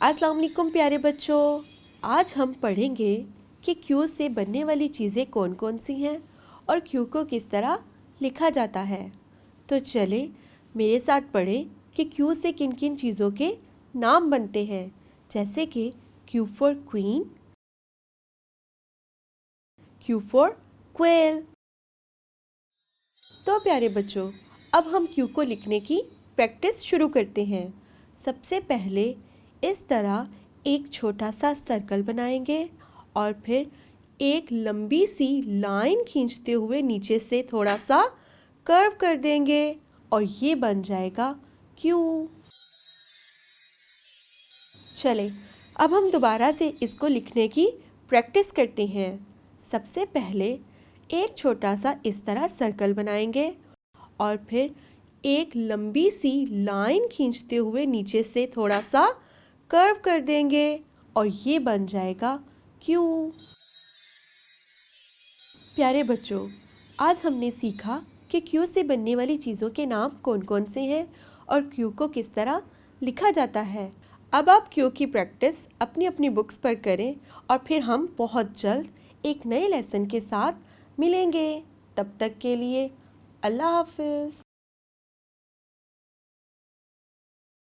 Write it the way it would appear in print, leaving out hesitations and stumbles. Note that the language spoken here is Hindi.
अस्सलाम वालेकुम प्यारे बच्चों। आज हम पढ़ेंगे कि क्यू से बनने वाली चीज़ें कौन कौन सी हैं और क्यू को किस तरह लिखा जाता है। तो चले मेरे साथ पढ़ें कि क्यू से किन किन चीज़ों के नाम बनते हैं, जैसे कि Q for queen, Q for quail. तो प्यारे बच्चों, अब हम क्यू को लिखने की प्रैक्टिस शुरू करते हैं। सबसे पहले इस तरह एक छोटा सा सर्कल बनाएंगे और फिर एक लंबी सी लाइन खींचते हुए नीचे से थोड़ा सा कर्व कर देंगे और ये बन जाएगा क्यू। चले अब हम दोबारा से इसको लिखने की प्रैक्टिस करते हैं। सबसे पहले एक छोटा सा इस तरह सर्कल बनाएंगे और फिर एक लंबी सी लाइन खींचते हुए नीचे से थोड़ा सा कर्व कर देंगे और ये बन जाएगा क्यू। प्यारे बच्चों, आज हमने सीखा कि क्यू से बनने वाली चीज़ों के नाम कौन कौन से हैं और क्यू को किस तरह लिखा जाता है। अब आप क्यू की प्रैक्टिस अपनी अपनी बुक्स पर करें और फिर हम बहुत जल्द एक नए लेसन के साथ मिलेंगे। तब तक के लिए अल्लाह हाफ़िज़।